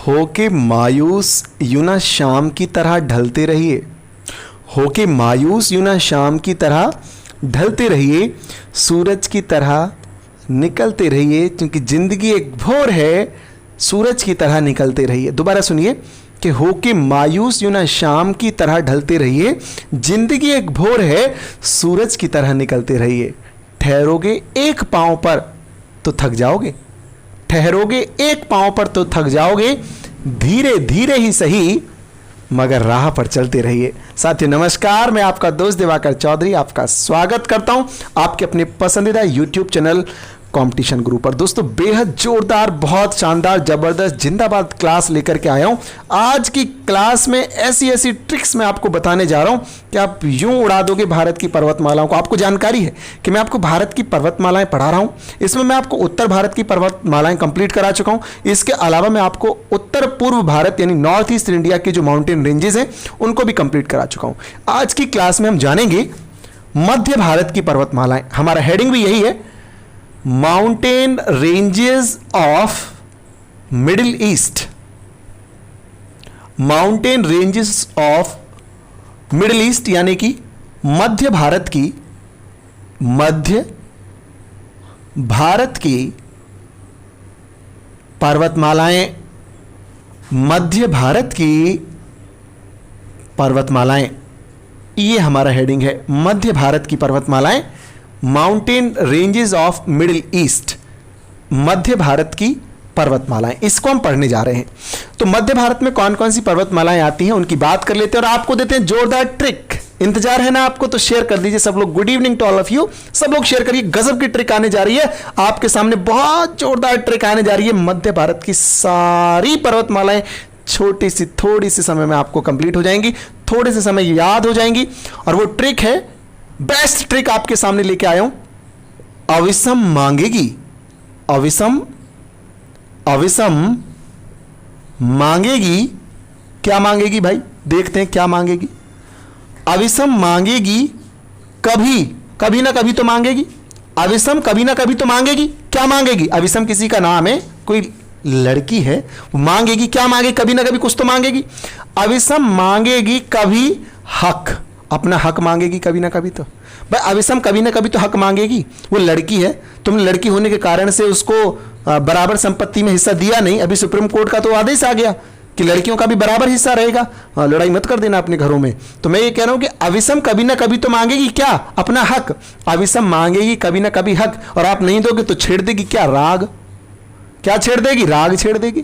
होके मायूस यूं ना शाम की तरह ढलते रहिए। होके मायूस यूं ना शाम की तरह ढलते रहिए, सूरज की तरह निकलते रहिए, क्योंकि जिंदगी एक भोर है, सूरज की तरह निकलते रहिए। दोबारा सुनिए कि होके मायूस यूं ना शाम की तरह ढलते रहिए, जिंदगी एक भोर है, सूरज की तरह निकलते रहिए। ठहरोगे एक पांव पर तो थक जाओगे, ठहरोगे एक पांव पर तो थक जाओगे, धीरे धीरे ही सही मगर राह पर चलते रहिए। साथियों नमस्कार, मैं आपका दोस्त दिवाकर चौधरी आपका स्वागत करता हूं आपके अपने पसंदीदा YouTube चैनल कंपटीशन गुरु पर। दोस्तों बेहद जोरदार, बहुत शानदार, जबरदस्त, जिंदाबाद क्लास लेकर के आया हूं। आज की क्लास में ऐसी ऐसी ट्रिक्स मैं आपको बताने जा रहा हूं कि आप यूं उड़ा दोगे भारत की पर्वतमालाओं को। आपको जानकारी है कि मैं आपको भारत की पर्वतमालाएं पढ़ा रहा हूं। इसमें मैं आपको उत्तर भारत की पर्वतमालाएं कंप्लीट करा चुका हूं। इसके अलावा मैं आपको उत्तर पूर्व भारत यानी नॉर्थ ईस्ट इंडिया के जो माउंटेन रेंजेस हैं उनको भी कंप्लीट करा चुका हूं। आज की क्लास में हम जानेंगे मध्य भारत की पर्वतमालाएं। हमारा हेडिंग भी यही है, mountain ranges of middle east. Mountain ranges of middle east यानी कि मध्य भारत की पर्वतमालाएं। मध्य भारत की पर्वतमालाएं, ये हमारा हेडिंग है, मध्य भारत की पर्वतमालाएं, mountain ranges of middle east, मध्य भारत की पर्वतमालाएं। इसको हम पढ़ने जा रहे हैं। तो मध्य भारत में कौन कौन सी पर्वतमालाएं आती हैं उनकी बात कर लेते हैं और आपको देते हैं जोरदार ट्रिक। इंतजार है ना आपको? तो शेयर कर दीजिए सब लोग। Good evening to all of you. सब लोग शेयर करिए, गजब की ट्रिक आने जा रही है आपके सामने, बहुत जोरदार ट्रिक आने जा रही है। मध्य भारत की सारी पर्वतमालाएं छोटी सी थोड़ी सी समय में आपको कंप्लीट हो जाएंगी, थोड़े से समय याद हो जाएंगी। और वो ट्रिक है, बेस्ट ट्रिक आपके सामने लेके आया हूं, अविसम मांगेगी। अविसम मांगेगी। क्या मांगेगी भाई? देखते हैं क्या मांगेगी। अविसम मांगेगी, कभी ना कभी तो मांगेगी। अविसम कभी ना कभी तो मांगेगी। क्या मांगेगी? अविसम किसी का नाम है, कोई लड़की है, मांगेगी। क्या मांगेगी? कभी ना कभी कुछ तो मांगेगी। अविसम मांगेगी कभी हक, अपना हक मांगेगी कभी ना कभी तो। भाई अविसम कभी ना कभी तो हक मांगेगी। वो लड़की है, तुमने लड़की होने के कारण से उसको बराबर संपत्ति में हिस्सा दिया नहीं। अभी सुप्रीम कोर्ट का तो आदेश आ गया कि लड़कियों का भी बराबर हिस्सा रहेगा। लड़ाई मत कर देना अपने घरों में। तो मैं ये कह रहा हूं कि अविसम कभी ना कभी तो मांगेगी क्या? अपना हक। अविसम मांगेगी कभी ना कभी हक, और आप नहीं दोगे तो छेड़ देगी क्या? राग। क्या छेड़ देगी? राग छेड़ देगी।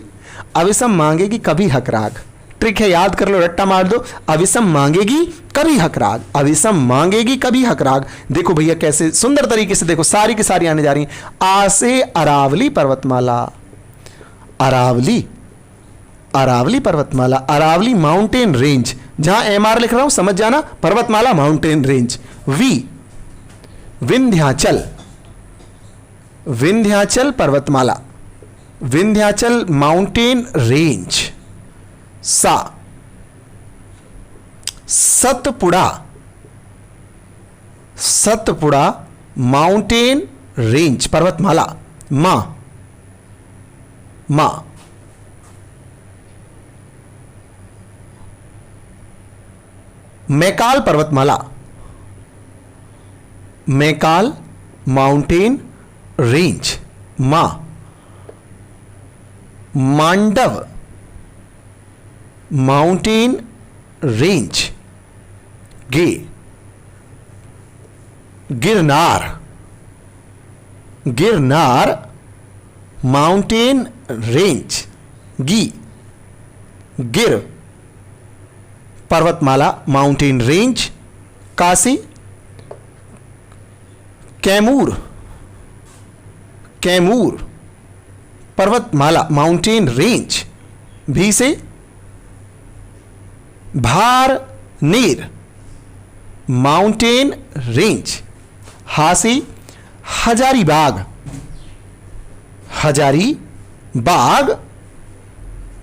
अविसम मांगेगी कभी हक, राग। ट्रिक है, याद कर लो, रट्टा मार दो। अविसम मांगेगी कभी हक राग, अविसम मांगेगी कभी हक राग। देखो भैया कैसे सुंदर तरीके से, देखो सारी की सारी आने जा रही हैं। आ से अरावली पर्वतमाला, अरावली पर्वतमाला, अरावली माउंटेन रेंज। जहां एमआर लिख रहा हूं समझ जाना, पर्वतमाला माउंटेन रेंज। विंध्याचल पर्वतमाला, Vindhyachal mountain range. Satpura mountain range पर्वतमाला। मैकाल पर्वतमाला, Maikal mountain range. Mandav mountain range. Girnar mountain range. Gir पर्वतमाला माउंटेन रेंज। काशी, कैमूर पर्वतमाला माउंटेन रेंज। भी से भारनेर माउंटेन रेंज। हासी, Hazaribagh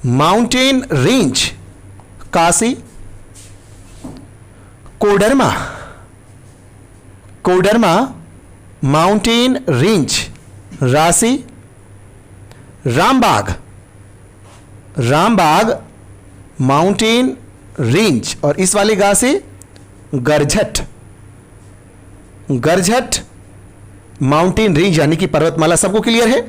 mountain range. Kashi, Koderma mountain range. Ranchi, Rambagh mountain range, और इस वाले गा से गरझट, गरझट माउंटेन रेंज यानी कि पर्वतमाला। सबको क्लियर है?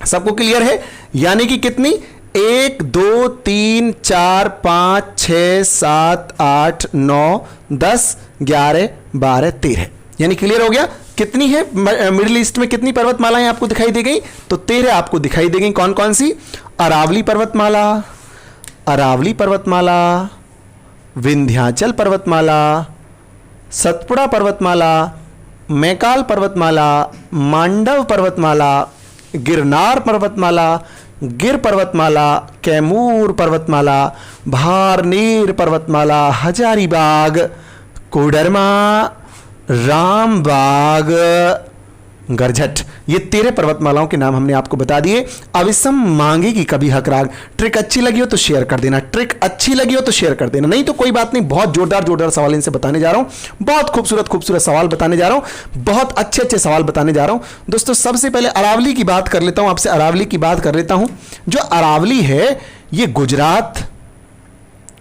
सबको क्लियर है? यानी कि कितनी? 1 2 3 4 5 6 7 8 9 10 11 12 13, यानी क्लियर हो गया? कितनी है मिडिल ईस्ट में, कितनी पर्वतमालाएं आपको दिखाई दे गई? तो 13 आपको दिखाई दे गई। कौन कौन सी? अरावली पर्वतमाला, अरावली पर्वतमाला, विंध्याचल पर्वतमाला, सतपुड़ा पर्वतमाला, मैकाल पर्वतमाला, मांडव पर्वतमाला, गिरनार पर्वतमाला, गिर पर्वतमाला, कैमूर पर्वतमाला, भारनेर पर्वतमाला, हजारीबाग, कोडरमा, रामबाग, गरझट। ये 13 पर्वतमालाओं के नाम हमने आपको बता दिए। अब इस हम मांगेगी कभी हकराग। ट्रिक अच्छी लगी हो तो शेयर कर देना, ट्रिक अच्छी लगी हो तो शेयर कर देना, नहीं तो कोई बात नहीं। बहुत जोरदार जोरदार सवाल इनसे बताने जा रहा हूं, बहुत खूबसूरत खूबसूरत सवाल बताने जा रहा हूं, बहुत अच्छे अच्छे सवाल बताने जा रहा हूं। दोस्तों सबसे पहले अरावली की बात कर लेता हूं, आपसे अरावली की बात कर लेता हूं। जो अरावली है ये गुजरात,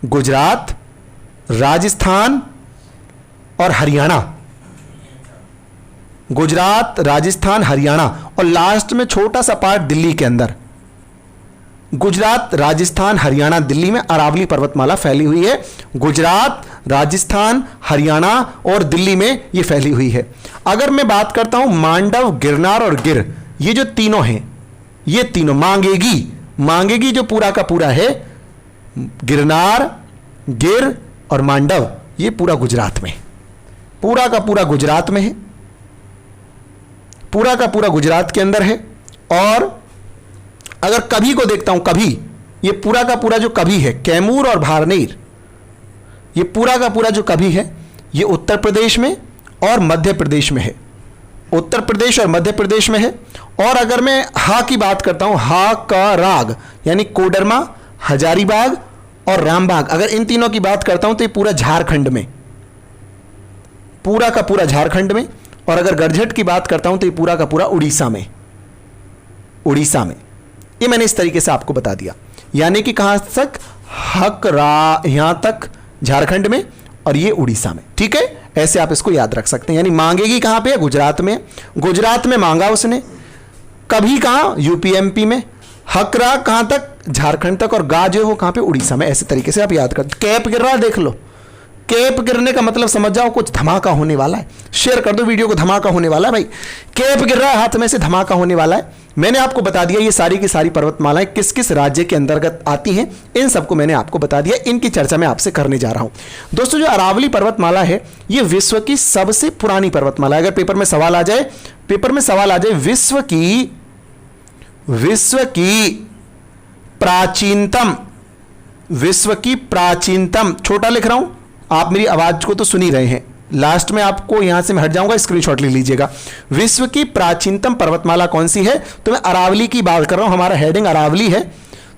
गुजरात, राजस्थान और हरियाणा, गुजरात, राजस्थान, हरियाणा और लास्ट में छोटा सा पार्ट दिल्ली के अंदर। गुजरात, राजस्थान, हरियाणा, दिल्ली में अरावली पर्वतमाला फैली हुई है। गुजरात, राजस्थान, हरियाणा और दिल्ली में यह फैली हुई है। अगर मैं बात करता हूं मांडव, गिरनार और गिर, ये जो तीनों हैं, ये तीनों मांगेगी, मांगेगी जो पूरा का पूरा है, गिरनार, गिर और मांडव, ये पूरा गुजरात में, पूरा का पूरा गुजरात में है, पूरा का पूरा गुजरात के अंदर है। और अगर कभी को देखता हूं, कभी, ये पूरा का पूरा जो कभी है, कैमूर और भारनेर, ये पूरा का पूरा जो कभी है, ये उत्तर प्रदेश में और मध्य प्रदेश में है, उत्तर प्रदेश और मध्य प्रदेश में है। और अगर मैं हा की बात करता हूं, हा का राग यानी कोडरमा, हजारीबाग और रामबाग, अगर इन तीनों की बात करता हूं तो ये पूरा झारखंड में, पूरा का पूरा झारखंड में। और अगर गरझट की बात करता हूं तो ये पूरा का पूरा उड़ीसा में, उड़ीसा में। ये मैंने इस तरीके से आपको बता दिया, यानी कि कहां तक? हकरा, यहां तक झारखंड में और ये उड़ीसा में। ठीक है, ऐसे आप इसको याद रख सकते हैं। यानी मांगेगी कहां पे? गुजरात में, गुजरात में मांगा उसने। कभी कहां? यूपी एमपी में। हकरा कहां तक? झारखंड तक। और गा जो है वो कहां पे? उड़ीसा में। ऐसे तरीके से आप याद कर। कैप गिर रहा है, देख लो, कैप गिरने का मतलब समझ जाओ कुछ धमाका होने वाला है। शेयर कर दो वीडियो को, धमाका होने वाला है भाई। कैप गिर रहा है हाथ में से, धमाका होने वाला है। मैंने आपको बता दिया ये सारी की सारी पर्वतमालाएं किस किस राज्य के अंतर्गत आती हैं, इन सबको मैंने आपको बता दिया। इनकी चर्चा मैं आपसे करने जा रहा हूं। दोस्तों जो अरावली पर्वतमाला है ये विश्व की सबसे पुरानी पर्वतमाला है। अगर पेपर में सवाल आ जाए, पेपर में सवाल आ जाए विश्व की प्राचीनतम, विश्व की प्राचीनतम, छोटा लिख रहा हूं, आप मेरी आवाज को तो सुन ही रहे हैं, लास्ट में आपको यहां से मैं हट जाऊंगा, स्क्रीनशॉट ले लीजिएगा। विश्व की प्राचीनतम पर्वतमाला कौन सी है? तो मैं अरावली की बात कर रहा हूं, हमारा हेडिंग अरावली है,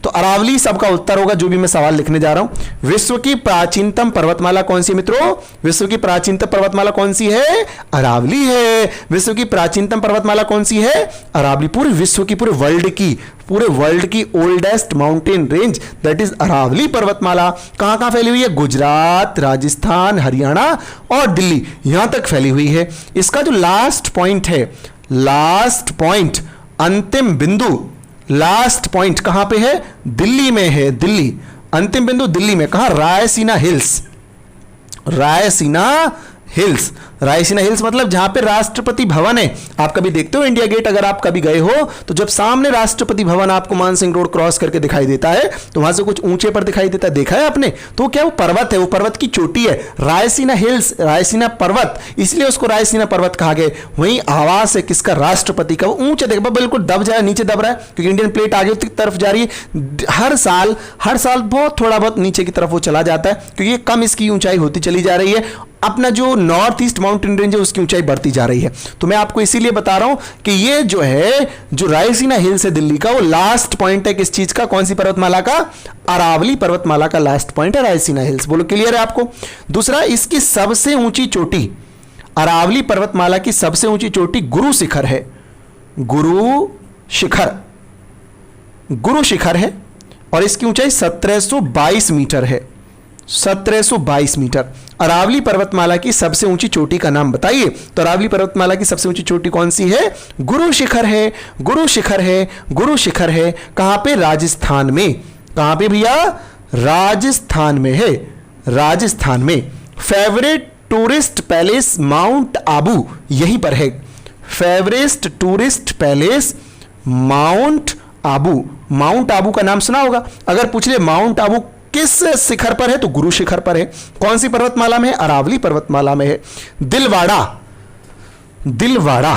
तो अरावली सबका उत्तर होगा जो भी मैं सवाल लिखने जा रहा हूं। विश्व की प्राचीनतम पर्वतमाला कौन सी है मित्रों? विश्व की प्राचीनतम पर्वतमाला कौन सी है? अरावली है। विश्व की प्राचीनतम पर्वतमाला कौन सी है? अरावली। पूरे विश्व की, पूरे वर्ल्ड की oldest mountain range that is Aravalli पर्वतमाला कहां कहां फैली हुई है? गुजरात, राजस्थान, हरियाणा और दिल्ली, यहां तक फैली हुई है। इसका जो लास्ट पॉइंट है, लास्ट पॉइंट, अंतिम बिंदु, लास्ट पॉइंट कहां पे है? दिल्ली में है, दिल्ली। अंतिम बिंदु दिल्ली में, कहां? Raisina hills, Raisina hills. Raisina hills मतलब जहां पे राष्ट्रपति भवन है। आप कभी देखते हो इंडिया गेट, अगर आप कभी गए हो तो जब सामने राष्ट्रपति भवन आपको मानसिंह रोड क्रॉस करके दिखाई देता है तो वहां से कुछ ऊंचे पर दिखाई देता है, देखा है आपने? तो क्या वो पर्वत है, वो पर्वत की चोटी है, रायसीना हिल्स, रायसीना पर्वत, इसलिए उसको रायसीना पर्वत कहा गया। वहीं आवास है किसका? राष्ट्रपति का। वो ऊंचे देखा, बिल्कुल दब जाए, नीचे दब रहा है क्योंकि इंडियन प्लेट आगे की तरफ जा रही है। हर साल बहुत थोड़ा बहुत नीचे की तरफ वो चला जाता है क्योंकि कम इसकी ऊंचाई होती चली जा रही है। अपना जो नॉर्थ ईस्ट माउंटेन रेंज है उसकी ऊंचाई बढ़ती जा रही है। तो मैं आपको इसीलिए बता रहा हूं कि ये जो है, जो रायसीना हिल्स है दिल्ली का, वो लास्ट पॉइंट है किस चीज का? कौन सी पर्वतमाला का? अरावली पर्वतमाला का लास्ट पॉइंट है रायसीना हिल्स। बोलो क्लियर है आपको? दूसरा, इसकी सबसे ऊंची चोटी, अरावली पर्वतमाला की सबसे ऊंची चोटी गुरु शिखर है, गुरु शिखर, गुरु शिखर है। और इसकी ऊंचाई 1722 मीटर है। 1722 मीटर। अरावली पर्वतमाला की सबसे ऊंची चोटी का नाम बताइए। तो अरावली पर्वतमाला की सबसे ऊंची चोटी कौन सी है? गुरु शिखर है, गुरु शिखर है, गुरु शिखर है। कहां पे? राजस्थान में। कहां पे भैया? राजस्थान में है, राजस्थान में। Favourite tourist palace mount Abu यहीं पर है। Favourite tourist palace mount Abu. Mount Abu का नाम सुना होगा। अगर पूछ ले माउंट आबू किस शिखर पर है, तो गुरु शिखर पर है। कौन सी पर्वतमाला में है? अरावली पर्वतमाला में है। दिलवाड़ा, दिलवाड़ा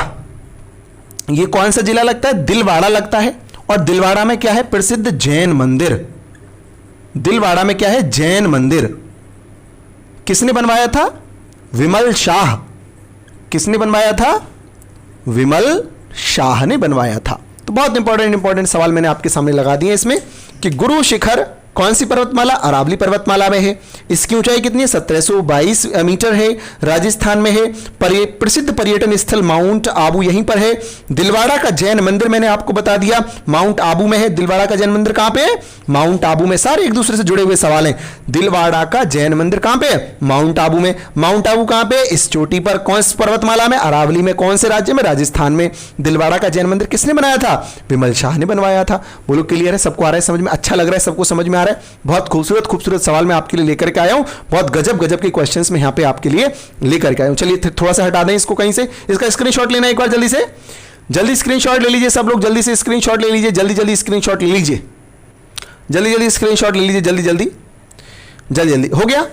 ये कौन सा जिला लगता है? दिलवाड़ा लगता है। और दिलवाड़ा में क्या है? प्रसिद्ध जैन मंदिर। दिलवाड़ा में क्या है? जैन मंदिर। किसने बनवाया था? विमल शाह। किसने बनवाया था? विमल शाह ने बनवाया था। तो बहुत इंपॉर्टेंट सवाल मैंने आपके सामने लगा दिए इसमें कि गुरु शिखर कौन सी पर्वतमाला? अरावली पर्वतमाला में है। इसकी ऊंचाई कितनी है? 1722 मीटर है। राजस्थान में है। प्रसिद्ध पर्यटन स्थल माउंट आबू यहीं पर है। दिलवाड़ा का जैन मंदिर मैंने आपको बता दिया माउंट आबू में है। दिलवाड़ा का जैन मंदिर कहां पे है? माउंट आबू में। सारे एक दूसरे से जुड़े हुए सवाल हैं। दिलवाड़ा का जैन मंदिर कहां पे है? माउंट आबू में। माउंट आबू कहां पे? इस चोटी पर। कौन सी पर्वतमाला में? अरावली में। कौन से राज्य में? राजस्थान में। दिलवाड़ा का जैन मंदिर किसने बनाया था? विमल शाह ने बनवाया था। बोलो क्लियर है? सबको आ रहा है समझ में? अच्छा लग रहा है? सबको समझ में आ रहा है? बहुत खूबसूरत सवाल मैं आपके लिए लेकर के आया हूं। बहुत गजब के क्वेश्चंस में यहां पे आपके लिए लेकर के आया हूं। चलिए थोड़ा सा हटा दें इसको कहीं से। इसका स्क्रीनशॉट लेना एक बार जल्दी से। जल्दी स्क्रीनशॉट ले लीजिए सब लोग। जल्दी से स्क्रीनशॉट ले लीजिए। जल्दी स्क्रीनशॉट ले लीजिए। जल्दी स्क्रीनशॉट ले लीजिए। जल्दी हो गया।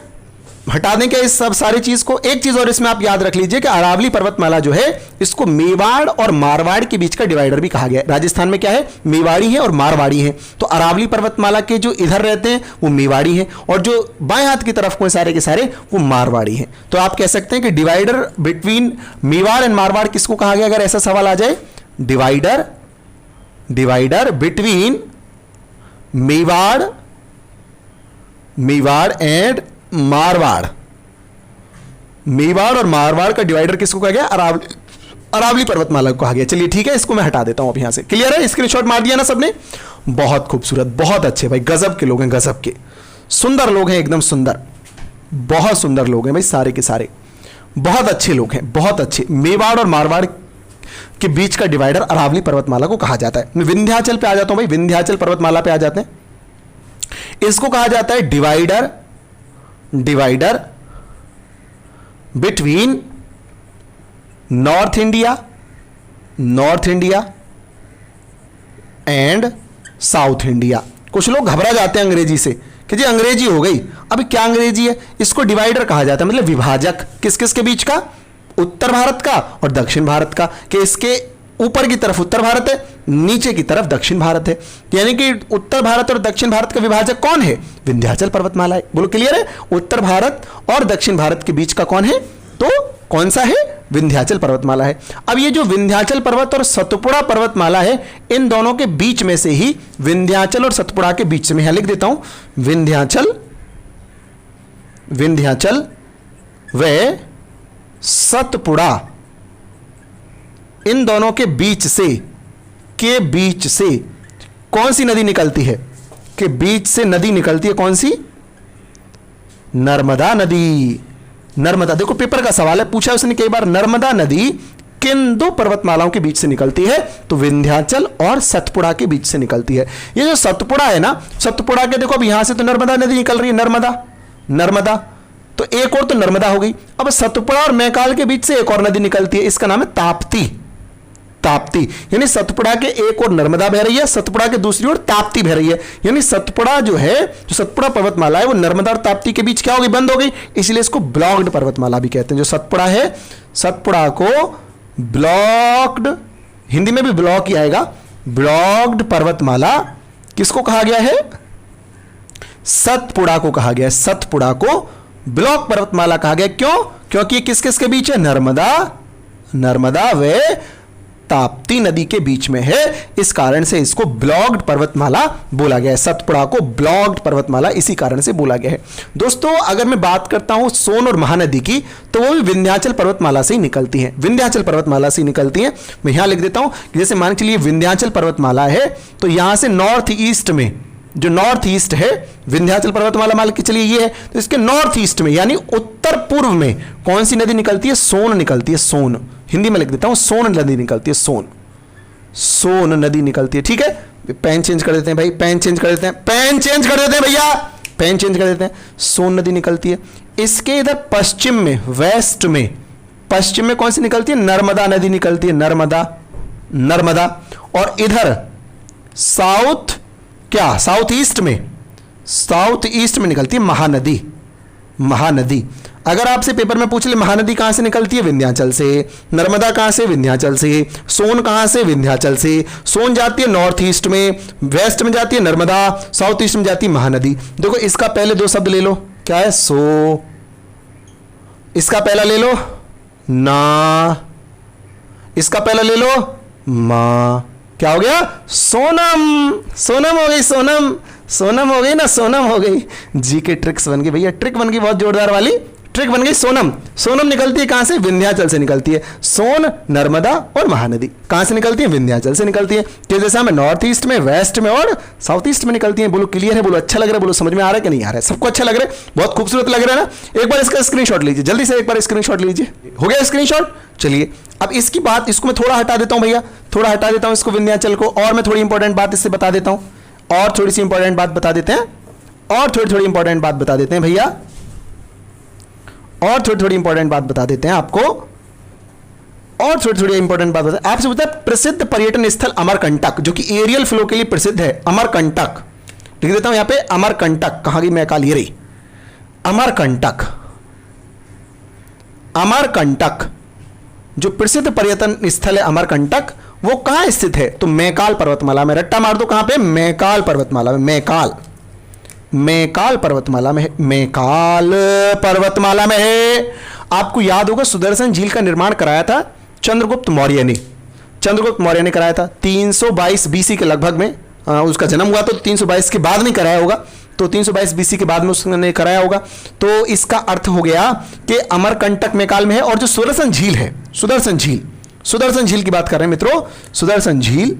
हटा दें क्या इस सब सारी चीज को? एक चीज और इसमें आप याद रख लीजिए कि अरावली पर्वतमाला जो है इसको मेवाड़ और मारवाड़ के बीच का डिवाइडर भी कहा गया है। राजस्थान में क्या है? मेवाड़ी है और मारवाड़ी है। तो अरावली पर्वतमाला के जो इधर रहते हैं वो मेवाड़ी है और जो बाएं हाथ की तरफ को सारे के सारे वो मारवाड़ी है। तो आप कह सकते हैं कि divider between Mewar and Marwar किसको कहा गया? अगर ऐसा सवाल आ जाए, divider between Mewar and Marwar. Mewar और मारवाड़ का डिवाइडर किसको कहा गया? अरावली पर्वतमाला को कहा गया। चलिए ठीक है, इसको मैं हटा देता हूं अब यहां से। क्लियर है? स्क्रीनशॉट मार दिया ना सबने? बहुत खूबसूरत, बहुत अच्छे भाई, गजब के लोग हैं, गजब के सुंदर लोग हैं, एकदम सुंदर, बहुत सुंदर लोग हैं भाई, सारे के सारे बहुत अच्छे लोग हैं, बहुत अच्छे। मेवाड़ और मारवाड़ के बीच का डिवाइडर अरावली पर्वतमाला को कहा जाता है। मैं विंध्याचल पे आ जाता हूं भाई, विंध्याचल पर्वतमाला पे आ जाते हैं। इसको कहा जाता है divider between north India and south India. कुछ लोग घबरा जाते हैं अंग्रेजी से कि जी अंग्रेजी हो गई। अभी क्या अंग्रेजी है? इसको डिवाइडर कहा जाता है, मतलब विभाजक। किस किस के बीच का? उत्तर भारत का और दक्षिण भारत का। कि इसके ऊपर की तरफ उत्तर भारत है, नीचे की तरफ दक्षिण भारत है। यानी कि उत्तर भारत और दक्षिण भारत का विभाजक कौन है? विंध्याचल पर्वतमाला है। बोलो क्लियर है? उत्तर भारत और दक्षिण भारत के बीच का कौन है? तो कौन सा है? विंध्याचल पर्वतमाला है। अब ये जो विंध्याचल पर्वत और सतपुड़ा पर्वतमाला है, इन दोनों के बीच में से ही, विंध्याचल और सतपुड़ा के बीच से, मैं यहां लिख देता हूं, विंध्याचल व सतपुड़ा, इन दोनों के बीच से कौन सी नदी निकलती है? के बीच से नदी निकलती है कौन सी? नर्मदा नदी। नर्मदा, देखो पेपर का सवाल है, पूछा उसने कई बार, नर्मदा नदी किन दो पर्वतमालाओं के बीच से निकलती है? तो विंध्याचल और सतपुड़ा के बीच से निकलती है। ये जो सतपुड़ा है ना, सतपुड़ा के देखो अब यहां से तो नर्मदा नदी निकल रही है, नर्मदा, तो एक और तो नर्मदा हो गई। अब सतपुड़ा और मैकाल के बीच से एक और नदी निकलती है, इसका नाम है ताप्ती। यानी सतपुड़ा के एक और नर्मदा बह रही है, सतपुड़ा के दूसरी ओर ताप्ती बह रही है। यानी सतपुड़ा जो है, जो सतपुड़ा पर्वतमाला है, वो नर्मदा और ताप्ती के बीच क्या हो गई? बंद हो गई। इसलिए इसको ब्लॉक्ड पर्वतमाला भी कहते हैं। जो सतपुड़ा है, सतपुड़ा को ब्लॉक्ड, हिंदी में भी ब्लॉक ही आएगा, ब्लॉक्ड पर्वतमाला किसको कहा गया है? सतपुड़ा को कहा गया है। सतपुड़ा को ब्लॉक पर्वतमाला कहा गया। क्यों? क्योंकि किस किस के बीच है? नर्मदा व ताप्ती नदी के बीच में है, इस कारण से इसको ब्लॉक्ड पर्वतमाला बोला गया है। सतपुड़ा को ब्लॉक्ड पर्वतमाला इसी कारण से बोला गया है। दोस्तों अगर मैं बात करता हूं सोन और महानदी की, तो वो भी विंध्याचल पर्वतमाला से ही निकलती है, विंध्याचल पर्वतमाला से ही निकलती है। मैं यहां लिख देता हूं, जैसे मान के चलिए विंध्याचल पर्वतमाला है, तो यहां से नॉर्थ ईस्ट में जो नॉर्थ ईस्ट है, विंध्याचल पर्वतमाला मान के चलिए ये है, तो इसके नॉर्थ ईस्ट में यानी उत्तर पूर्व में कौन सी नदी निकलती है? सोन निकलती है। सोन, हिंदी में लिख देता हूं, सोन नदी निकलती है। सोन, सोन नदी निकलती है। ठीक है, पेन चेंज कर देते हैं भाई, पेन चेंज कर देते हैं, पेन चेंज कर देते हैं भैया, पेन चेंज कर देते हैं। सोन नदी निकलती है। इसके इधर पश्चिम में, वेस्ट में, पश्चिम में कौन सी निकलती है? नर्मदा नदी निकलती है। नर्मदा, नर्मदा। और इधर साउथ, क्या साउथ ईस्ट में, साउथ ईस्ट में निकलती है महानदी। महानदी, अगर आपसे पेपर में पूछ ले महानदी कहां से निकलती है? विंध्याचल से। नर्मदा कहां से? विंध्याचल से। सोन कहां से? विंध्याचल से। सोन जाती है नॉर्थ ईस्ट में, वेस्ट में जाती है नर्मदा, साउथ ईस्ट में जाती है महानदी। देखो इसका पहले दो शब्द ले लो, क्या है? सो। इसका पहला ले लो ना, इसका पहला ले लो मा। क्या हो गया? सोनम। सोनम हो गई, सोनम, सोनम हो गई ना, सोनम हो गई। जी के ट्रिक्स बन गई भैया, ट्रिक बन गई बहुत जोरदार वाली, ट्रिक बन गई। सोनम, सोनम निकलती है कहां से? विंध्याचल से निकलती है। सोन, नर्मदा और महानदी कहां से निकलती है? विंध्याचल से निकलती है। किस दिशा में? नॉर्थ ईस्ट में, वेस्ट में और साउथ ईस्ट में निकलती है। बोलो क्लियर है? बोलो अच्छा लग रहा है? बोलो समझ में आ रहा है कि नहीं आ रहा है? सबको अच्छा लग रहा है? बहुत खूबसूरत लग रहा है ना? एक बार इसका स्क्रीनशॉट लीजिए, जल्दी से एक बार स्क्रीनशॉट लीजिए। हो गया स्क्रीनशॉट? चलिए अब इसकी बात, इसको मैं थोड़ा हटा देता हूं भैया, थोड़ा हटा देता हूं इसको विंध्याचल को, और मैं थोड़ी इंपॉर्टेंट बात इससे बता देता हूं, और थोड़ी सी इंपॉर्टेंट बात बता देते हैं, और थोड़ी इंपॉर्टेंट बात बता देते हैं भैया, और थोड़ी इंपॉर्टेंट बात बता देते हैं आपको, और थोड़ी इंपॉर्टेंट बात बता, आपसे पूछता है प्रसिद्ध पर्यटन स्थल अमरकंटक, जो कि एरियल फ्लो के लिए प्रसिद्ध है। अमरकंटक लिख देता हूं यहां पे, अमरकंटक। कहां गई मैं काल? ये रही अमरकंटक। अमरकंटक जो प्रसिद्ध पर्यटन स्थल है अमरकंटक, वो कहां स्थित है? तो मैकाल पर्वतमाला में। रट्टा मार दो, कहां पे? मैकाल पर्वतमाला में। मैकाल, मैकाल पर्वतमाला में है। मैकाल पर्वतमाला में है। आपको याद होगा सुदर्शन झील का निर्माण कराया था चंद्रगुप्त मौर्य ने। चंद्रगुप्त मौर्य ने कराया था 322 बीसी के लगभग में। उसका जन्म हुआ तो 322 के बाद नहीं कराया होगा, तो 322 बीसी के बाद में उसने कराया होगा। तो इसका अर्थ हो गया कि अमरकंटक मैकाल में है। और जो सुदर्शन झील है, सुदर्शन झील, सुदर्शन झील की बात कर रहे हैं मित्रों, सुदर्शन झील,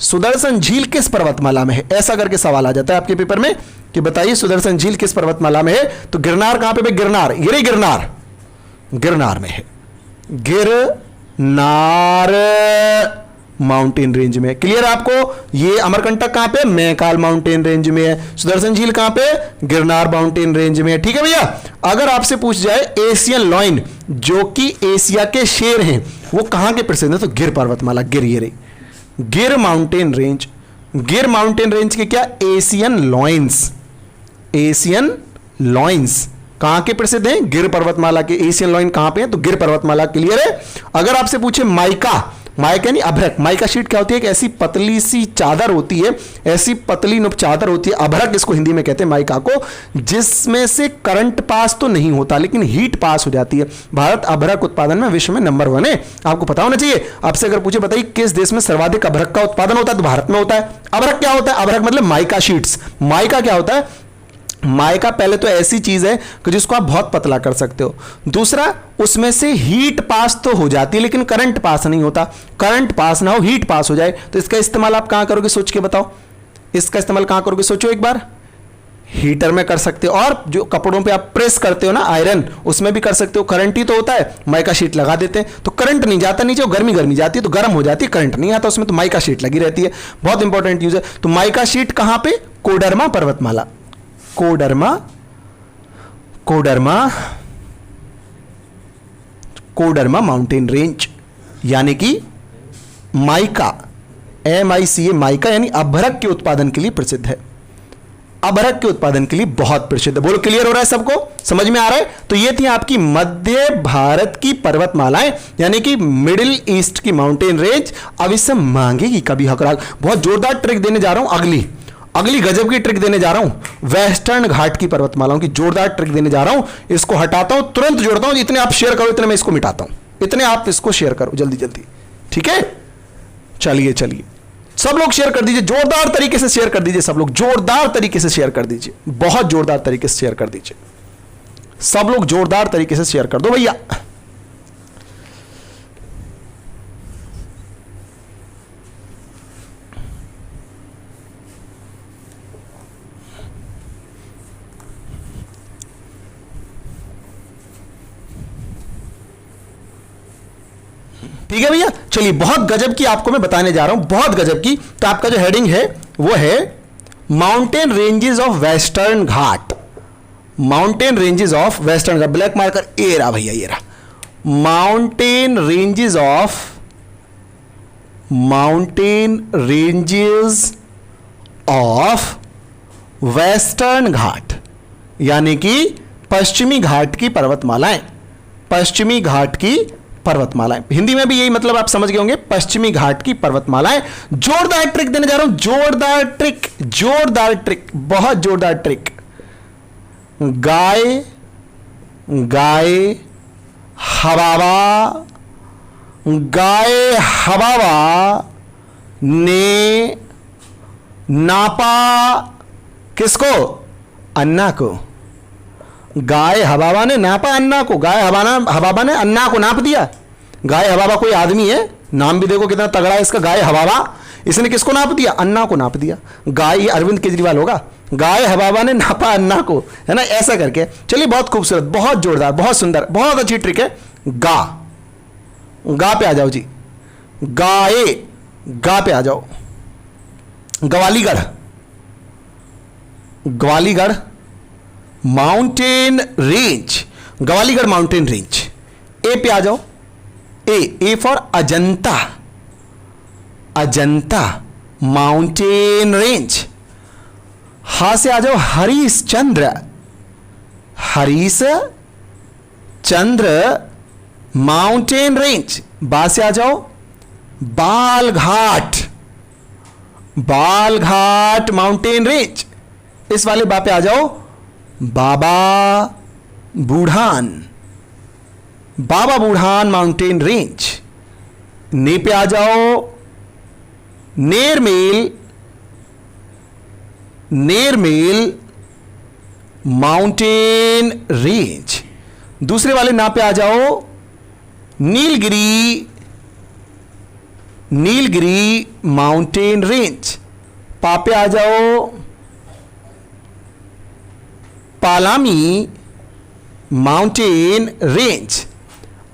सुदर्शन झील किस पर्वतमाला में है? ऐसा करके सवाल आ जाता है आपके पेपर में कि बताइए सुदर्शन झील किस पर्वतमाला में है? तो गिरनार कहां पे? गिरनार, ये गिरनार, गिरनार में है। गिरनार माउंटेन रेंज में। क्लियर है आपको? ये अमरकंटक कहां पे? मैकाल माउंटेन रेंज में है। सुदर्शन झील कहां पे? गिरनार माउंटेन रेंज में है। ठीक है भैया। अगर आपसे पूछ जाए एशियन लॉयन, जो कि एशिया के शेर हैं, वो कहां के प्रसिद्ध है? तो गिर पर्वतमाला, गिर, ये रही गिर माउंटेन रेंज। गिर माउंटेन रेंज के क्या? एशियन लॉयंस, एशियन लॉयंस कहां के प्रसिद्ध हैं? गिर पर्वतमाला के। एशियन लॉयन कहां पे है? तो गिर पर्वतमाला। क्लियर है? अगर आपसे पूछे माइका, माइका यानी अभ्रक, माइका शीट क्या होती है? एक ऐसी पतली सी चादर होती है, ऐसी पतली नुप चादर होती है, अभ्रक इसको हिंदी में कहते हैं माइका को, जिसमें से करंट पास तो नहीं होता लेकिन हीट पास हो जाती है। भारत अभ्रक उत्पादन में विश्व में नंबर 1 है, आपको पता होना चाहिए। आपसे अगर पूछे बताइए किस देश में सर्वाधिक अभ्रक का उत्पादन होता है? तो भारत में होता है। अभ्रक क्या होता है? अभ्रक मतलब माइका शीट्स। माइका क्या होता है? माइका पहले तो ऐसी चीज है कि जिसको आप बहुत पतला कर सकते हो। दूसरा, उसमें से हीट पास तो हो जाती है लेकिन करंट पास नहीं होता। करंट पास ना हो, हीट पास हो जाए, तो इसका इस्तेमाल आप कहां करोगे? सोच के बताओ, इसका इस्तेमाल कहां करोगे? सोचो एक बार। हीटर में कर सकते हो, और जो कपड़ों पे आप प्रेस करते हो ना आयरन, उसमें भी कर सकते हो। करंट ही तो होता है, माइका शीट लगा देते हैं तो करंट नहीं जाता नीचे, गर्मी गर्मी जाती है तो गर्म हो जाती है, करंट नहीं आता उसमें, तो माइका शीट लगी रहती है। बहुत इंपॉर्टेंट यूज है। तो माइका शीट कहां पे? कोडरमा पर्वतमाला। कोडरमा, कोडरमा, कोडरमा माउंटेन रेंज, यानी कि माइका, MICA, माइका यानी अभ्रक के उत्पादन के लिए प्रसिद्ध है। अभ्रक के उत्पादन के लिए बहुत प्रसिद्ध है। बोलो क्लियर हो रहा है? सबको समझ में आ रहा है? तो ये थी आपकी मध्य भारत की पर्वतमालाएं, यानी कि मिडिल ईस्ट की माउंटेन रेंज। अब इससे मांगेगी कभी हकराल। बहुत जोरदार ट्रिक देने जा रहा हूं, अगली गजब की ट्रिक देने जा रहा हूं। वेस्टर्न घाट की पर्वतमालाओं की जोरदार ट्रिक देने जा रहा हूं। इसको हटाता हूं, तुरंत जोड़ता हूं। इतने आप शेयर करो, इतने मैं इसको मिटाता हूं। इतने आप इसको शेयर करो जल्दी जल्दी, ठीक है? चलिए चलिए, सब लोग शेयर कर दीजिए, जोरदार तरीके से शेयर कर दीजिए। सब लोग जोरदार तरीके से शेयर कर दीजिए, बहुत जोरदार तरीके से शेयर कर दीजिए। सब लोग जोरदार तरीके से शेयर कर दो भैया। ठीक है भैया। चलिए, बहुत गजब की आपको मैं बताने जा रहा हूं, बहुत गजब की। तो आपका जो हेडिंग है वो है mountain ranges of western Ghat. Mountain ranges of western Ghat, black marker ए रहा भैया, ये रहा। Mountain ranges of western Ghat, यानी कि पश्चिमी घाट की पर्वतमालाएं। पश्चिमी घाट की पर्वतमालाएं, हिंदी में भी यही मतलब आप समझ गए होंगे, पश्चिमी घाट की पर्वतमालाएं। जोरदार ट्रिक देने जा रहा हूं, जोरदार ट्रिक, जोरदार ट्रिक, बहुत जोरदार ट्रिक। गाय हबाबा, गाय हबाबा ने नापा किसको? अन्ना को। गाय हबाबा ने नापा अन्ना को। गाय हबाबा ने अन्ना को नाप दिया। गाय हबाबा कोई आदमी है, नाम भी देखो कितना तगड़ा है इसका, गाय हबाबा। इसने किसको नाप दिया? अन्ना को नाप दिया। गाय, ये अरविंद केजरीवाल होगा। गाय हबाबा ने नापा अन्ना को, है ना, ऐसा करके। चलिए, बहुत खूबसूरत, बहुत जोरदार, बहुत सुंदर, बहुत अच्छी ट्रिक है। गा पे आ जाओ जी, गा पे आ जाओ। ग्वालीगढ़ माउंटेन रेंज, ग्वालीगढ़ माउंटेन रेंज। ए पे आ जाओ, A for Ajanta, Ajanta mountain range. हा से आ जाओ हरीशचंद्र, हरीशचंद्र माउंटेन रेंज। बा से आ जाओ बालघाट, बालघाट माउंटेन रेंज। इस वाले बा पे आ जाओ बाबा बूढ़ान, बाबा बूढ़ान माउंटेन रेंज। ने पे आ जाओ नेरमेल, नेरमेल माउंटेन रेंज। दूसरे वाले ना पे आ जाओ नीलगिरी, नीलगिरी माउंटेन रेंज। पा पे आ जाओ पालामी माउंटेन रेंज।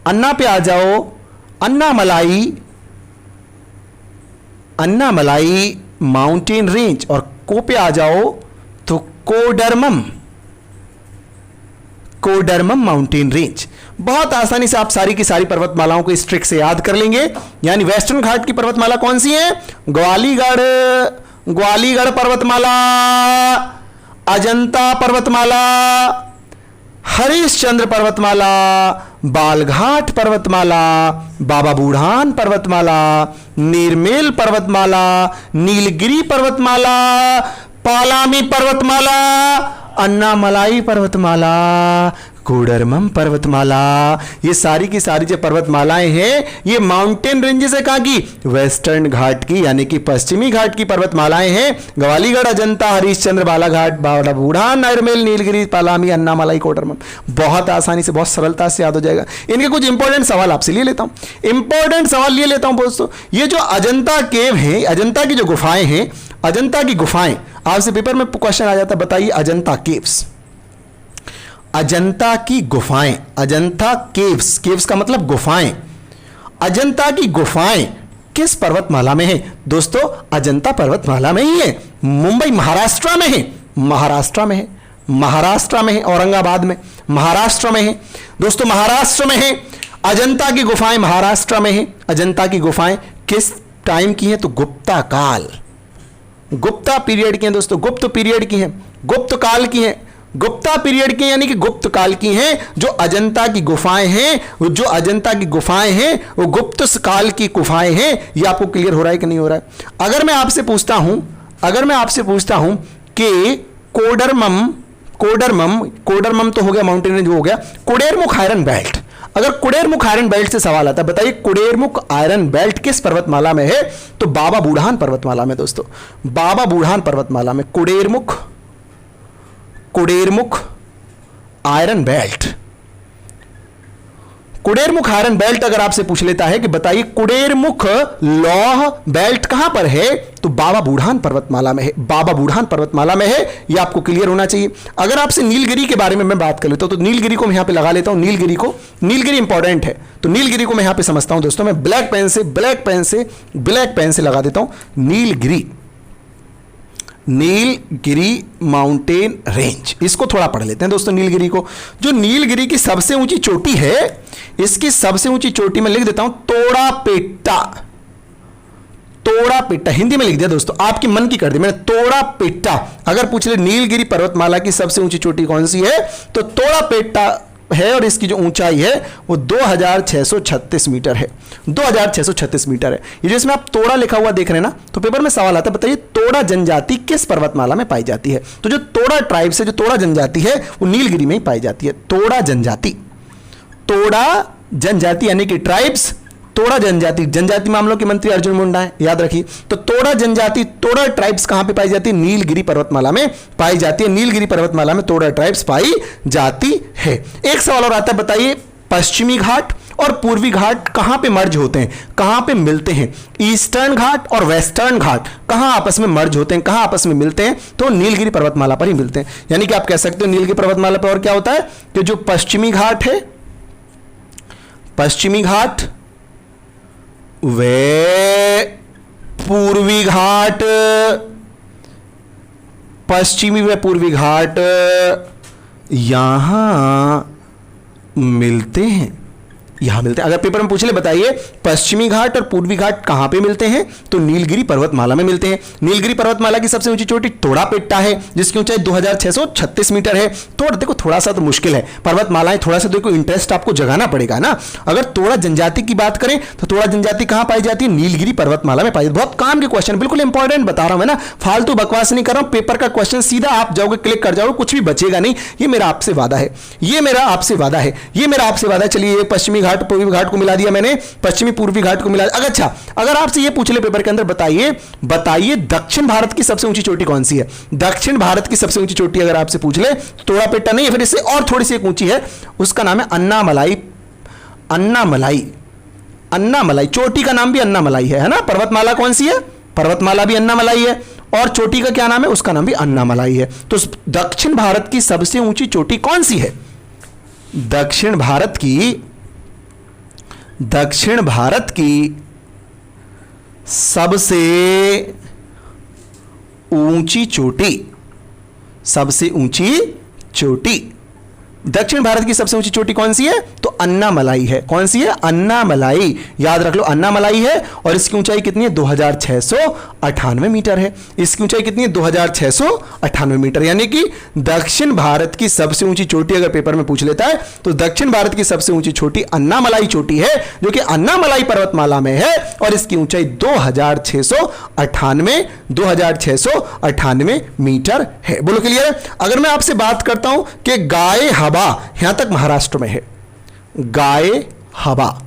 अन्ना पे आ जाओ अन्नामलाई, अन्नामलाई माउंटेन रेंज। और को पे आ जाओ तो कोडरमम, कोडरमम माउंटेन रेंज। बहुत आसानी से आप सारी की सारी पर्वतमालाओं को इस ट्रिक से याद कर लेंगे। यानी वेस्टर्न घाट की पर्वतमाला कौन सी है? ग्वालीगढ़, ग्वालीगढ़ पर्वतमाला, अजंता पर्वतमाला, हरीशचंद्र पर्वतमाला, बालघाट पर्वतमाला, बाबा बूढ़ान पर्वतमाला, नीरमेल पर्वतमाला, नीलगिरी पर्वतमाला, पालामी पर्वतमाला, अन्नामलाई पर्वतमाला, कोडरमम पर्वतमाला। ये सारी की सारी जो पर्वतमालाएं हैं ये माउंटेन रेंजेस है कहां की? वेस्टर्न घाट की, यानी कि पश्चिमी घाट की पर्वतमालाएं हैं। ग्वालीगढ़, अजंता, हरीशचंद्र, बालाघाट, बाबा बूढ़ान, नरमेल, नीलगिरी, पालामी, अन्नामलाई, कोडरमम। बहुत आसानी से, बहुत सरलता से याद हो जाएगा। इनके कुछ इंपॉर्टेंट सवाल आपसे ले लेता हूं, इंपॉर्टेंट सवाल लिए लेता हूं दोस्तों। ये जो अजंता केव है, अजंता की जो गुफाएं हैं, अजंता की गुफाएं, आपसे पेपर में क्वेश्चन आ जाता, बताइए अजंता केव्स, अजंता की गुफाएं, अजंता केव्स, केव्स का मतलब गुफाएं। अजंता की गुफाएं किस पर्वतमाला में है? दोस्तों अजंता पर्वतमाला में ही है, मुंबई महाराष्ट्र में है, महाराष्ट्र में है, महाराष्ट्र में है, औरंगाबाद में, महाराष्ट्र में है दोस्तों, महाराष्ट्र में है। अजंता की गुफाएं महाराष्ट्र में है। अजंता की गुफाएं किस टाइम की हैं? तो गुप्ता काल, गुप्ता पीरियड की हैं दोस्तों, गुप्त पीरियड की हैं, गुप्त काल की हैं, गुप्ता पीरियड की यानी कि गुप्त काल की हैं। जो अजंता की गुफाएं हैं, जो अजंता की गुफाएं हैं वो गुप्त काल की गुफाएं हैं। ये आपको क्लियर हो रहा है कि नहीं हो रहा है? अगर मैं आपसे पूछता हूं, अगर मैं आपसे पूछता हूं कि कोडरमम, कोडरमम, कोडरमम तो हो गया माउंटेन रेंज, हो गया कुडेरमुख आयरन बेल्ट। अगर कुडेरमुख आयरन बेल्ट से सवाल आता है, बताइए कुडेरमुख आयरन बेल्ट किस पर्वतमाला में है? तो बाबा बूढ़ान पर्वतमाला में दोस्तों, बाबा बूढ़ान पर्वतमाला में कुडेरमुख, कुडेरमुख आयरन बेल्ट। कुडेरमुख आयरन बेल्ट अगर आपसे पूछ लेता है कि बताइए कुडेरमुख लौह बेल्ट कहां पर है? तो बाबा बूढ़ान पर्वतमाला में है, बाबा बूढ़ान पर्वतमाला में है, ये आपको क्लियर होना चाहिए। अगर आपसे नीलगिरी के बारे में मैं बात कर लेता हूं तो नीलगिरी को मैं यहां पे लगा लेता हूं, नीलगिरी इंपॉर्टेंट है तो नीलगिरी को मैं यहां पे समझता हूं दोस्तों, मैं ब्लैक पेन से लगा देता हूं नीलगिरी माउंटेन रेंज। इसको थोड़ा पढ़ लेते हैं दोस्तों नीलगिरी को। जो नीलगिरी की सबसे ऊंची चोटी है, इसकी सबसे ऊंची चोटी में लिख देता हूं तोड़ा पेट्टा, हिंदी में लिख दिया दोस्तों, आपकी मन की कर दी मैंने, तोड़ा पेट्टा। अगर पूछ ले नीलगिरी पर्वतमाला की सबसे ऊंची चोटी कौन सी है तो तोड़ा पेट्टा है, और इसकी जो ऊंचाई है वो 2636 मीटर है, 2636 मीटर है। ये जो इसमें आप तोड़ा लिखा हुआ देख रहे हैं ना, तो पेपर में सवाल आता है बताइए तोड़ा जनजाति किस पर्वतमाला में पाई जाती है। तो जो तोड़ा ट्राइब से जो तोड़ा जनजाति है वो नीलगिरी में ही पाई जाती है। तोड़ा जनजाति यानी कि ट्राइब्स, तोड़ा जनजाति मामलों के मंत्री अर्जुन मुंडा है, याद रखिए। तो तोड़ा जनजाति, तोड़ा ट्राइब्स कहां पे पाई जाती है? नीलगिरी पर्वतमाला में पाई जाती है। नीलगिरी पर्वतमाला में तोड़ा ट्राइब्स पाई जाती है। एक सवाल और आता है, बताइए पश्चिमी घाट और पूर्वी घाट कहां पे मर्ज होते हैं, कहां पे मिलते हैं? ईस्टर्न घाट और वेस्टर्न घाट कहां आपस में मर्ज होते हैं, कहां आपस में मिलते हैं? तो नीलगिरी पर्वतमाला पर ही मिलते हैं। यानी कि आप कह सकते हो नीलगिरी पर्वतमाला पर और क्या होता है कि जो पश्चिमी घाट है, पश्चिमी घाट वे पूर्वी घाट, पश्चिमी व पूर्वी घाट यहां मिलते हैं, यहां मिलते हैं। अगर पेपर में पूछ ले बताइए पश्चिमी घाट और पूर्वी घाट कहां पे मिलते हैं, तो नीलगिरी पर्वतमाला में मिलते हैं। नीलगिरी पर्वतमाला की सबसे ऊंची चोटी तोड़ा पेट्टा है, जिसकी ऊंचाई 2636 मीटर है। तो देखो थोड़ा सा तो मुश्किल है, पर्वतमालाएं थोड़ा सा देखो इंटरेस्ट आपको जगाना पड़ेगा ना। अगर तोड़ा जनजाति की बात करें तो तोड़ा जनजाति कहां पाई जाती है? नीलगिरी पर्वतमाला में पाई जाती है। बहुत काम के क्वेश्चन, बिल्कुल इंपॉर्टेंट बता रहा हूं मैं ना, फालतू बकवास नहीं कर रहा हूं। पेपर का क्वेश्चन सीधा आप जाओगे, क्लिक कर जाओगे, कुछ भी बचेगा नहीं। ये मेरा आपसे वादा है, ये मेरा आपसे वादा है। चलिए पश्चिमी घाट पूर्वी घाट को मिला दिया मैंने, पश्चिमी पूर्वी घाट को मिला। अच्छा, अगर आपसे ये पूछ ले पेपर के अंदर बताइए दक्षिण भारत की सबसे ऊंची चोटी कौन सी है? दक्षिण भारत की सबसे ऊंची चोटी अगर आपसे पूछ ले तो तोड़ा पेट्टा नहीं है, फिर इससे और थोड़ी सी एक ऊंची है, उसका नाम है अन्नामलाई। चोटी का नाम भी अन्नामलाई है ना। पर्वतमाला कौन सी है? पर्वतमाला भी अन्नामलाई है, और चोटी का क्या नाम है? उसका नाम भी अन्नामलाई है। तो दक्षिण भारत की सबसे ऊंची चोटी कौन सी है? दक्षिण भारत की सबसे ऊंची चोटी दक्षिण भारत की सबसे ऊंची चोटी कौन सी है? तो अन्नामलाई है। कौन सी है? अन्नामलाई। याद रख लो अन्नामलाई है, और इसकी ऊंचाई कितनी है? 2698 मीटर है। इसकी ऊंचाई कितनी है? 2698 मीटर। यानी कि दक्षिण भारत की सबसे ऊंची चोटी अगर पेपर में पूछ लेता है तो दक्षिण भारत की सबसे ऊंची चोटी अन्नामलाई चोटी है, जो कि अन्नामलाई पर्वतमाला में है, और इसकी ऊंचाई 2698 मीटर है। बोलो क्लियर है? अगर मैं आपसे बात करता हूं कि गाय हवा यहां तक महाराष्ट्र में है, गाय हवा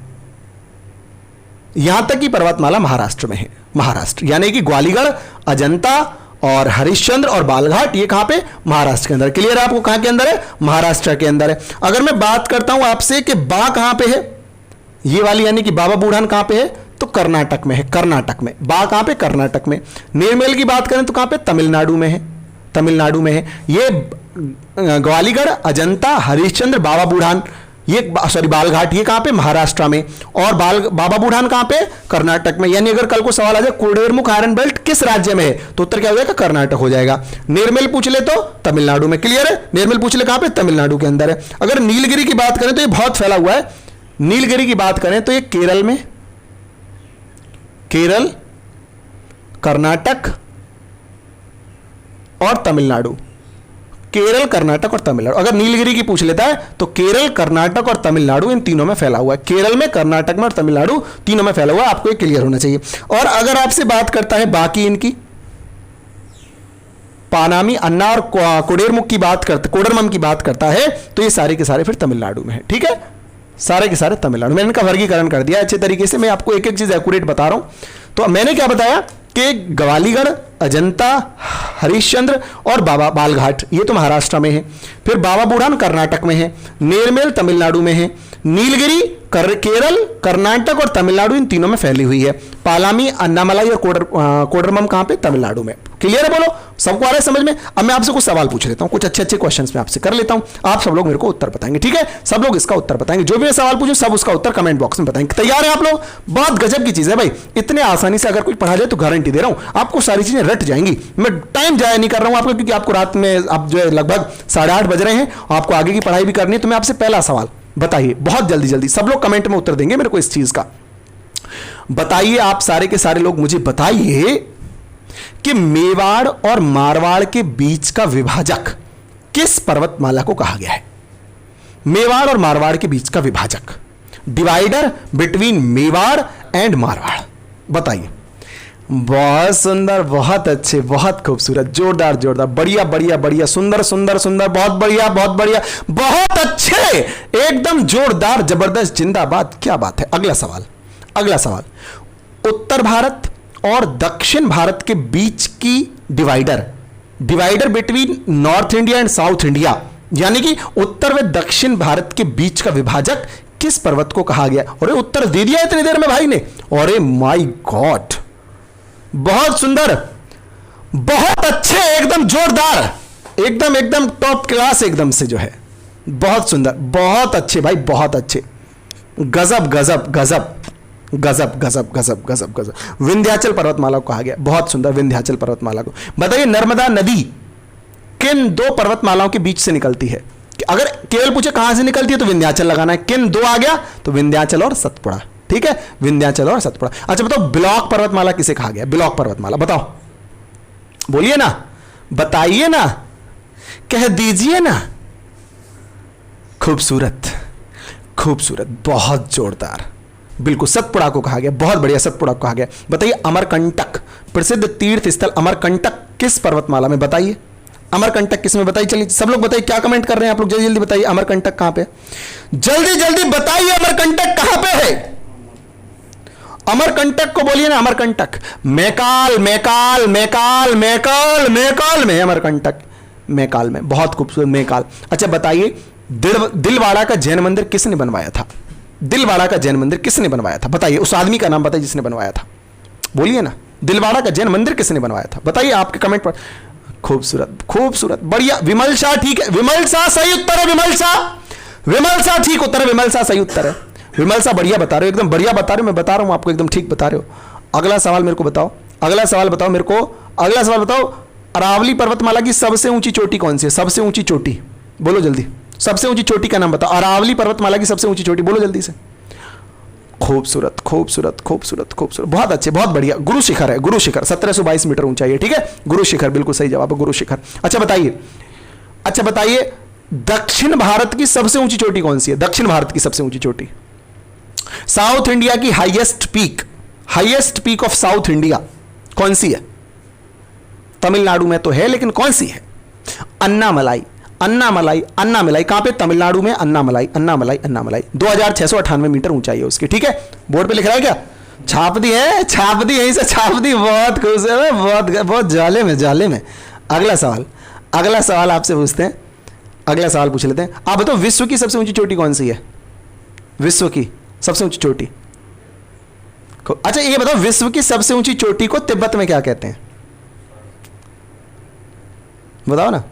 यहां तक की पर्वतमाला महाराष्ट्र में है। महाराष्ट्र यानी कि ग्वालियर, अजंता और हरिश्चंद्र और बालघाट, ये कहां पे? महाराष्ट्र के अंदर। क्लियर है आपको? कहां के अंदर है? महाराष्ट्र के अंदर है। अगर मैं बात करता हूं आपसे कि बा कहां पे है, ये वाली यानी कि बाबा बूढ़ान कहां पे है? तो कर्नाटक में है। कर्नाटक में। बा कहां पे? कर्नाटक में। नीरमेल की बात करें तो कहां पे? तमिलनाडु में है। तमिलनाडु में है। ये ग्वालियर, अजंता, हरिश्चंद्र, बाबा बूढ़ान, ये बालघाट, ये कहां पे? महाराष्ट्र में। और बाबा बूढ़ान कहां पे? कर्नाटक में। यानी अगर कल को सवाल आ जाए कुडेरमुख आयरन बेल्ट किस राज्य में है, तो उत्तर क्या हो जाएगा? कर्नाटक हो जाएगा। निर्मल पूछ ले तो तमिलनाडु में। क्लियर है? निर्मल पूछ ले कहां पे? तमिलनाडु के अंदर है। अगर नीलगिरी की बात करें तो ये बहुत फैला हुआ है। नीलगिरी की बात करें तो ये केरल में, केरल, कर्नाटक और तमिलनाडु। केरल, कर्नाटक और तमिलनाडु। अगर नीलगिरी की पूछ लेता है तो केरल, कर्नाटक और तमिलनाडु, इन तीनों में फैला हुआ है। केरल में, कर्नाटक में और तमिलनाडु तीनों में फैला हुआ है। आपको ये क्लियर होना चाहिए। और अगर आपसे बात करता है बाकी इनकी, पानामी, अन्ना और कोडेरमुख की बात करता, कोडरमम की बात करता है, तो ये सारे के सारे फिर तमिलनाडु में है। ठीक है? सारे के सारे तमिलनाडु। मैंने इनका वर्गीकरण कर दिया अच्छे तरीके से। मैं आपको एक एक चीज एक्यूरेट बता रहा हूं। तो मैंने क्या बताया कि ग्वालीगढ़, अजंता, हरिश्चंद्र और बाबा बालघाट ये तो महाराष्ट्र में है। फिर बाबा बुडान कर्नाटक में है, नेरमेल तमिलनाडु में है, नीलगिरी केरल, कर्नाटक और तमिलनाडु इन तीनों में फैली हुई है। पालामी, अन्नामलाई और कोडरमम कहां पे? तमिलनाडु में। क्लियर है? बोलो, सबको आ रहा है समझ में? अब मैं आपसे कुछ सवाल पूछ लेता हूं, कुछ अच्छे अच्छे क्वेश्चंस मैं आपसे कर लेता हूं, आप सब लोग मेरे को उत्तर बताएंगे, ठीक है? सब लोग इसका उत्तर बताएंगे, जो भी मैं सवाल पूछूं सब उसका उत्तर कमेंट बॉक्स में बताएंगे। तैयार है आप लोग? बहुत गजब की चीज है भाई, इतने आसानी से अगर कोई पढ़ा जाए तो गारंटी दे रहा हूं आपको सारी चीजें रट जाएंगी। मैं टाइम जाया नहीं कर रहा हूं आपको, क्योंकि आपको रात में अब जो है लगभग 8:30 बज रहे हैं, आपको आगे की पढ़ाई भी करनी है। तो मैं आपसे पहला सवाल बताइए, बहुत जल्दी जल्दी सब लोग कमेंट में उत्तर देंगे मेरे को इस चीज का। बताइए आप सारे के सारे लोग मुझे बताइए कि मेवाड़ और मारवाड़ के बीच का विभाजक किस पर्वतमाला को कहा गया है? मेवाड़ और मारवाड़ के बीच का विभाजक, divider between Mewar and Marwar, बताइए। बहुत सुंदर, बहुत अच्छे, बहुत खूबसूरत, जोरदार जोरदार, बढ़िया बढ़िया बढ़िया, सुंदर सुंदर सुंदर, बहुत बढ़िया बहुत बढ़िया, बहुत अच्छे, एकदम जोरदार, जबरदस्त, जिंदाबाद, क्या बात है। अगला सवाल, अगला सवाल, उत्तर भारत और दक्षिण भारत के बीच की divider, divider between north India and south India, यानी कि उत्तर व दक्षिण भारत के बीच का विभाजक किस पर्वत को कहा गया? अरे उत्तर दे दिया इतनी देर में भाई ने, अरे माय गॉड, बहुत सुंदर, बहुत अच्छे, एकदम जोरदार, एकदम एकदम टॉप क्लास, एकदम से जो है, बहुत सुंदर, बहुत अच्छे भाई, बहुत अच्छे, गजब गजब गजब गजब गजब गजब गजब गजब। विंध्याचल पर्वतमाला को कहा गया, बहुत सुंदर, विंध्याचल पर्वतमाला को। बताइए नर्मदा नदी किन दो पर्वतमालाओं के बीच से निकलती है? अगर केवल पूछे कहां से निकलती है तो विंध्याचल लगाना है, किन दो आ गया तो विंध्याचल और सतपुड़ा, ठीक है, विंध्याचल और सतपुड़ा। अच्छा बताओ ब्लॉक पर्वतमाला किसे कहा गया? ब्लॉक पर्वतमाला बताओ, बोलिए ना, बताइए ना, कह दीजिए ना। खूबसूरत खूबसूरत, बहुत जोरदार, बिल्कुल, सतपुड़ा को कहा गया, बहुत बढ़िया, सतपुड़ा को कहा गया। बताइए अमरकंटक, प्रसिद्ध तीर्थ स्थल अमरकंटक किस पर्वतमाला में? बताइए अमरकंटक किस में? बताइए, चलिए सब लोग बताइए, क्या कमेंट कर रहे हैं आप लोग, जल्दी जल्दी बताइए अमरकंटक कहां पे? जल्दी जल्दी बताइए अमरकंटक कहां पे है? अमरकंटक को बोलिए ना, अमरकंटक, मैकाल मैकाल मैकाल मैकाल मैकाल में अमरकंटक, मैकाल में, बहुत खूबसूरत मैकाल। अच्छा बताइए दिलवाड़ा का जैन मंदिर किसने बनवाया था? दिलवाड़ा का जैन मंदिर किसने बनवाया था? बताइए, उस आदमी का नाम बताइए जिसने बनवाया था, बोलिए ना, दिलवाड़ा का जैन मंदिर किसने बनवाया था? बताइए आपके कमेंट पर। खूबसूरत खूबसूरत, बढ़िया, विमल शाह, ठीक है, विमल शाह सही उत्तर है, विमल शाह, विमल शाह ठीक उत्तर है, विमल शाह सही उत्तर है, विमल शाह बढ़िया बता रहे हो, एकदम बढ़िया बता रहे हो, मैं बता रहा हूं आपको, एकदम ठीक बता रहे हो। अगला सवाल मेरे को बताओ, अगला सवाल बताओ मेरे को, अगला सवाल बताओ, अरावली पर्वतमाला की सबसे ऊंची चोटी कौन सी है? सबसे ऊंची चोटी बोलो जल्दी, सबसे ऊंची चोटी का नाम बताओ, अरावली पर्वतमाला की सबसे ऊंची चोटी बोलो जल्दी से। खूबसूरत खूबसूरत खूबसूरत खूबसूरत, बहुत अच्छे, बहुत बढ़िया, गुरु शिखर है, गुरु शिखर 1722 मीटर ऊंचाई है, ठीक है, गुरु शिखर, बिल्कुल सही जवाब है, गुरु शिखर। अच्छा बताइए, अच्छा बताइए दक्षिण भारत की सबसे ऊंची चोटी कौन सी है? दक्षिण भारत की सबसे ऊंची चोटी, साउथ इंडिया की highest peak of south India कौन सी है? तमिलनाडु में तो है, लेकिन कौन सी है? अन्नामलाई, अन्नामलाई, अन्नामलाई कहां पे? तमिलनाडु में, अन्नामलाई, अन्नामलाई, अन्नामलाई, 2698 मीटर ऊंचाई है उसकी, ठीक है, बोर्ड पे लिख रहा है क्या? छाप दी है, छाप दी, यहीं से छाप दी, बहुत खुश है, बहुत बहुत जाले में, जाले में। अगला सवाल, अगला सवाल आपसे पूछते हैं, अगला सवाल पूछ लेते हैं, आप बताओ विश्व की सबसे ऊंची चोटी कौन सी है? विश्व की सबसे ऊंची चोटी, अच्छा ये बताओ विश्व की सबसे ऊंची चोटी को तिब्बत में क्या कहते हैं? बताओ ना।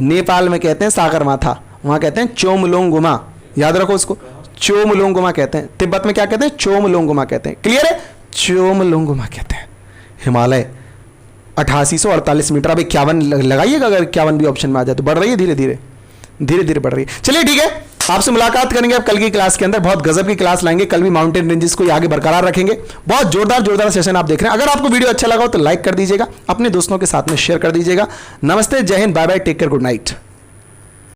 नेपाल में कहते हैं सागरमाथा, वहां कहते हैं चोमलोंगुमा, याद रखो उसको, चोमलोंगुमा कहते हैं। तिब्बत में क्या कहते हैं? चोमलोंगुमा कहते हैं, क्लियर है, चोमलोंगुमा कहते हैं। हिमालय 8848 मीटर, अब 51 लगाइएगा, अगर 51 भी ऑप्शन में आ जाए तो। बढ़ रही है धीरे धीरे धीरे धीरे बढ़ रही है। चलिए ठीक है, आपसे मुलाकात करेंगे अब कल की क्लास के अंदर, बहुत गजब की क्लास लाएंगे, कल भी माउंटेन रेंजेस को आगे बरकरार रखेंगे। बहुत जोरदार जोरदार सेशन आप देख रहे हैं। अगर आपको वीडियो अच्छा लगा हो तो लाइक कर दीजिएगा, अपने दोस्तों के साथ में शेयर कर दीजिएगा। नमस्ते, जय Hind, bye bye, take care, good night.